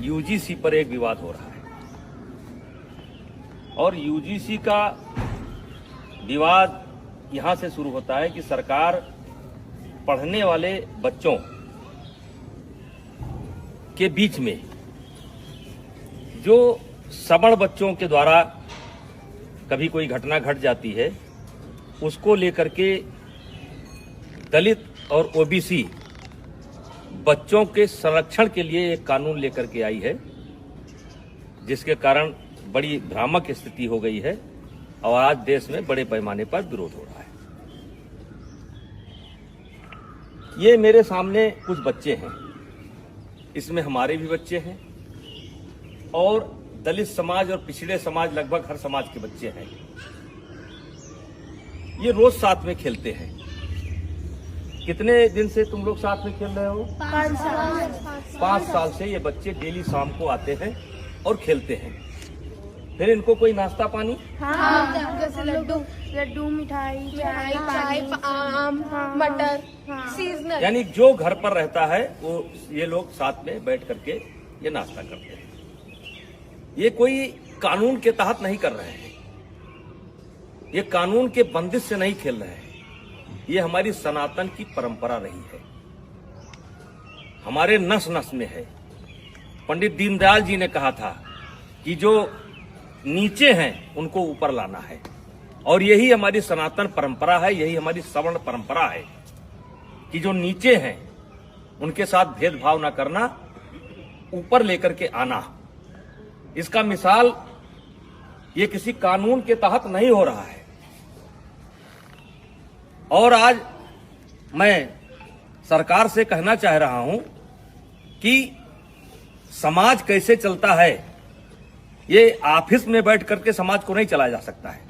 UGC पर एक विवाद हो रहा है और यूजीसी का विवाद यहां से शुरू होता है कि सरकार पढ़ने वाले बच्चों के बीच में जो सवर्ण बच्चों के द्वारा कभी कोई घटना घट जाती है उसको लेकर के दलित और ओबीसी बच्चों के संरक्षण के लिए एक कानून लेकर के आई है, जिसके कारण बड़ी भ्रामक स्थिति हो गई है और आज देश में बड़े पैमाने पर विरोध हो रहा है। ये मेरे सामने कुछ बच्चे हैं, इसमें हमारे भी बच्चे हैं और दलित समाज और पिछड़े समाज लगभग हर समाज के बच्चे हैं। ये रोज साथ में खेलते हैं। कितने दिन से तुम लोग साथ में खेल रहे हो? 5 साल से ये बच्चे डेली शाम को आते हैं और खेलते हैं। फिर इनको कोई नाश्ता पानी? हाँ, जैसे लड्डू मिठाई चाय आम मटर सीजनल, यानी जो घर पर रहता है वो ये लोग साथ में बैठ करके ये नाश्ता करते हैं। ये कोई कानून के तहत नहीं कर रहे हैं, ये कानून के बंदिश से नहीं खेल रहे हैं। ये हमारी सनातन की परंपरा रही है, हमारे नस नस में है। पंडित दीनदयाल जी ने कहा था कि जो नीचे हैं उनको ऊपर लाना है और यही हमारी सनातन परंपरा है, यही हमारी सवर्ण परंपरा है कि जो नीचे हैं उनके साथ भेदभाव ना करना, ऊपर लेकर के आना। इसका मिसाल ये किसी कानून के तहत नहीं हो रहा है। और आज मैं सरकार से कहना चाह रहा हूं कि समाज कैसे चलता है, ये ऑफिस में बैठ करके समाज को नहीं चलाया जा सकता है।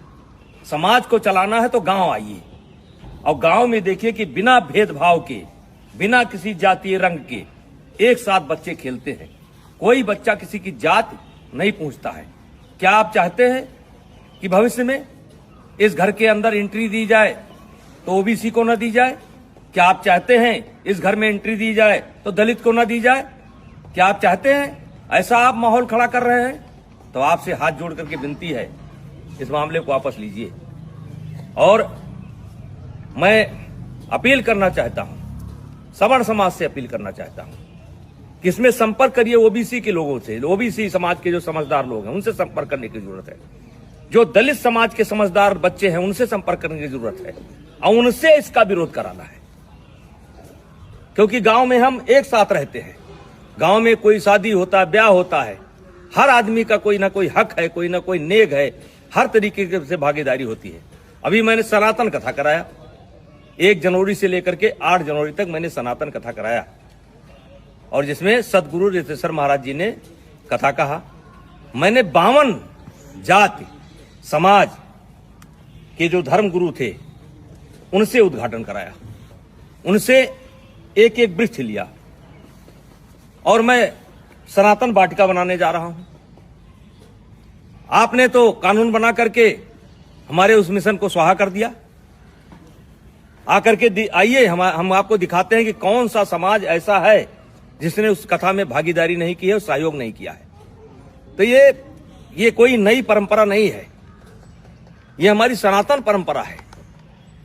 समाज को चलाना है तो गांव आइए और गांव में देखिए कि बिना भेदभाव के, बिना किसी जातीय रंग के एक साथ बच्चे खेलते हैं। कोई बच्चा किसी की जात नहीं पूछता है। क्या आप चाहते हैं कि भविष्य में इस घर के अंदर एंट्री दी जाए तो ओबीसी को न दी जाए? क्या आप चाहते हैं इस घर में एंट्री दी जाए तो दलित को न दी जाए? क्या आप चाहते हैं ऐसा आप माहौल खड़ा कर रहे हैं? तो आपसे हाथ जोड़ करके विनती है, इस मामले को वापस लीजिए। और मैं अपील करना चाहता हूं, सवर्ण समाज से अपील करना चाहता हूं कि इसमें संपर्क करिए ओबीसी के लोगों से। ओबीसी समाज के जो समझदार लोग हैं उनसे संपर्क करने की जरूरत है। जो दलित समाज के समझदार बच्चे हैं उनसे संपर्क करने की जरूरत है और उनसे इसका विरोध कराना है, क्योंकि गांव में हम एक साथ रहते हैं। गांव में कोई शादी होता है, ब्याह होता है, हर आदमी का कोई ना कोई हक है, कोई ना कोई नेग है, हर तरीके से भागीदारी होती है। अभी मैंने सनातन कथा कराया, 1 जनवरी से लेकर के 8 जनवरी तक मैंने सनातन कथा कराया और जिसमें सदगुरु रितेश्वर महाराज जी ने कथा कहा। मैंने 52 जाति समाज के जो धर्म गुरु थे उनसे उद्घाटन कराया, उनसे एक एक वृक्ष लिया और मैं सनातन वाटिका बनाने जा रहा हूं। आपने तो कानून बना करके हमारे उस मिशन को स्वाहा कर दिया। आकर के आइए हम आपको दिखाते हैं कि कौन सा समाज ऐसा है जिसने उस कथा में भागीदारी नहीं की है और सहयोग नहीं किया है। तो ये कोई नई परंपरा नहीं है, ये हमारी सनातन परंपरा है,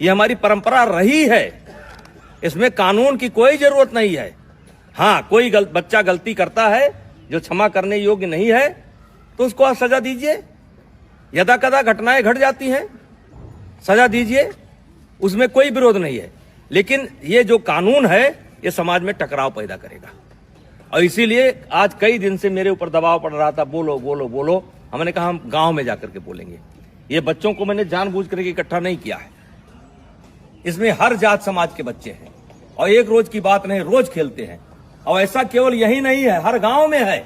ये हमारी परंपरा रही है। इसमें कानून की कोई जरूरत नहीं है। हाँ, कोई बच्चा गलती करता है जो क्षमा करने योग्य नहीं है तो उसको आप सजा दीजिए। यदा कदा घटनाएं घट जाती हैं, सजा दीजिए, उसमें कोई विरोध नहीं है। लेकिन ये जो कानून है ये समाज में टकराव पैदा करेगा और इसीलिए आज कई दिन से मेरे ऊपर दबाव पड़ रहा था, बोलो बोलो बोलो। हमने कहा हम गांव में जाकर के बोलेंगे। ये बच्चों को मैंने जानबूझ करके इकट्ठा नहीं किया है, इसमें हर जात समाज के बच्चे हैं और एक रोज की बात नहीं, रोज खेलते हैं। और ऐसा केवल यही नहीं है, हर गांव में है।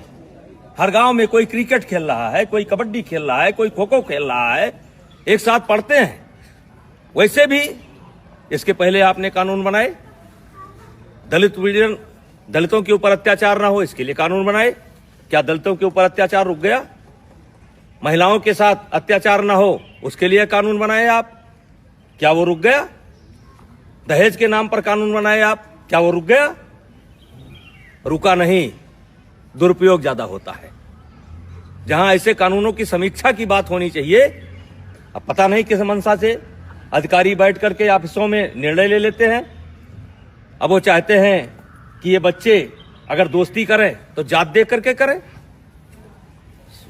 हर गांव में कोई क्रिकेट खेल रहा है, कोई कबड्डी खेल रहा है, कोई खो खो खेल रहा है, एक साथ पढ़ते हैं। वैसे भी इसके पहले आपने कानून बनाए, दलितों के ऊपर अत्याचार ना हो इसके लिए कानून बनाए। क्या दलितों के ऊपर अत्याचार रुक गया? महिलाओं के साथ अत्याचार ना हो उसके लिए कानून बनाए आप, क्या वो रुक गया? दहेज के नाम पर कानून बनाए आप, क्या वो रुक गया? रुका नहीं। दुरुपयोग ज्यादा होता है। जहां ऐसे कानूनों की समीक्षा की बात होनी चाहिए, अब पता नहीं किस मंशा से अधिकारी बैठ करके ऑफिसों में निर्णय ले लेते हैं। अब वो चाहते हैं कि ये बच्चे अगर दोस्ती करें तो जात देख करके करें,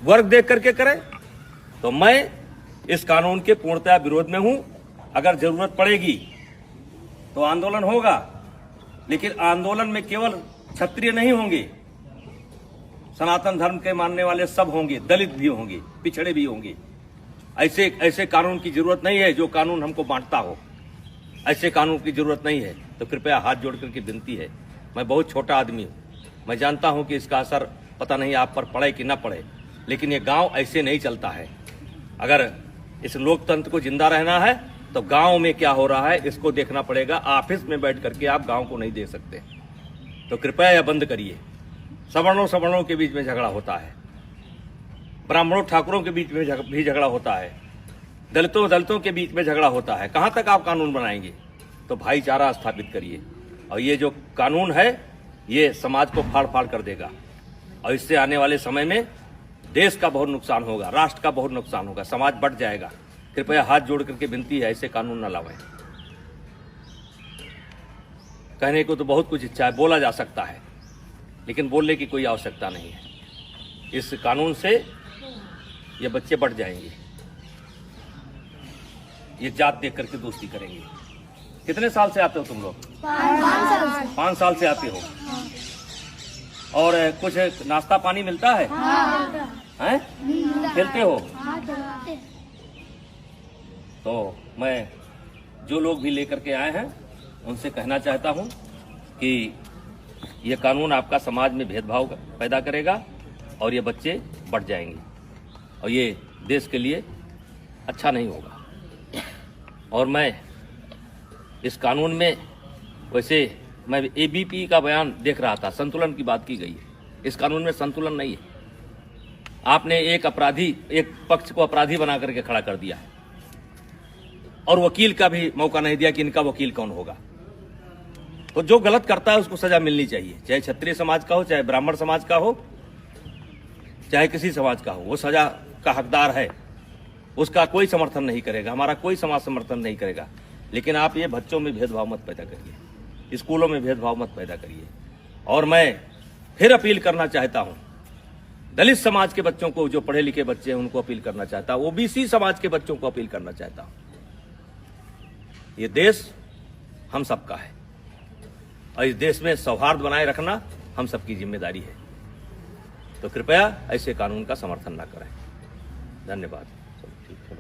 वर्ग देख करके करें। तो मैं इस कानून के पूर्णतः विरोध में हूं। अगर जरूरत पड़ेगी तो आंदोलन होगा, लेकिन आंदोलन में केवल क्षत्रिय नहीं होंगे, सनातन धर्म के मानने वाले सब होंगे, दलित भी होंगे, पिछड़े भी होंगे। ऐसे कानून की जरूरत नहीं है जो कानून हमको बांटता हो। ऐसे कानून की जरूरत नहीं है। तो कृपया हाथ जोड़ करके विनती है, मैं बहुत छोटा आदमी हूं, मैं जानता हूं कि इसका असर पता नहीं आप पर पड़े कि न पड़े, लेकिन ये गांव ऐसे नहीं चलता है। अगर इस लोकतंत्र को जिंदा रहना है तो गांव में क्या हो रहा है इसको देखना पड़ेगा। ऑफिस में बैठ करके आप गांव को नहीं देख सकते। तो कृपया यह बंद करिए। सवर्णों के बीच में झगड़ा होता है, ब्राह्मणों ठाकुरों के बीच में भी झगड़ा होता है, दलितों के बीच में झगड़ा होता है। कहां तक आप कानून बनाएंगे? तो भाईचारा स्थापित करिए। और ये जो कानून है ये समाज को फाड़ फाड़ कर देगा, और इससे आने वाले समय में देश का बहुत नुकसान होगा, राष्ट्र का बहुत नुकसान होगा, समाज बढ़ जाएगा। कृपया हाथ जोड़ करके विनती है, ऐसे कानून न लाएं। कहने को तो बहुत कुछ इच्छा है, बोला जा सकता है, लेकिन बोलने की कोई आवश्यकता नहीं है। इस कानून से ये बच्चे बढ़ जाएंगे, ये जात देख करके दोस्ती करेंगे। कितने साल से आते हो तुम लोग? 5 साल से आते हो। और कुछ नाश्ता पानी मिलता है? हैं? खेलते हो? तो मैं जो लोग भी लेकर के आए हैं उनसे कहना चाहता हूं कि ये कानून आपका समाज में भेदभाव पैदा करेगा और ये बच्चे बढ़ जाएंगे, और ये देश के लिए अच्छा नहीं होगा। और मैं इस कानून में, वैसे मैं एबीपी का बयान देख रहा था, संतुलन की बात की गई है। इस कानून में संतुलन नहीं है। आपने एक पक्ष को अपराधी बना करके खड़ा कर दिया है, और वकील का भी मौका नहीं दिया कि इनका वकील कौन होगा। तो जो गलत करता है उसको सजा मिलनी चाहिए, चाहे क्षत्रिय समाज का हो, चाहे ब्राह्मण समाज का हो, चाहे किसी समाज का हो, वो सजा का हकदार है। उसका कोई समर्थन नहीं करेगा, हमारा कोई समाज समर्थन नहीं करेगा। लेकिन आप ये बच्चों में भेदभाव मत पैदा करिए, स्कूलों में भेदभाव मत पैदा करिए। और मैं फिर अपील करना चाहता हूं, दलित समाज के बच्चों को, जो पढ़े लिखे बच्चे हैं उनको अपील करना चाहता हूं, ओबीसी समाज के बच्चों को अपील करना चाहता हूं। ये देश हम सबका है, और इस देश में सौहार्द बनाए रखना हम सबकी जिम्मेदारी है। तो कृपया ऐसे कानून का समर्थन न करें। धन्यवाद। चलो ठीक है।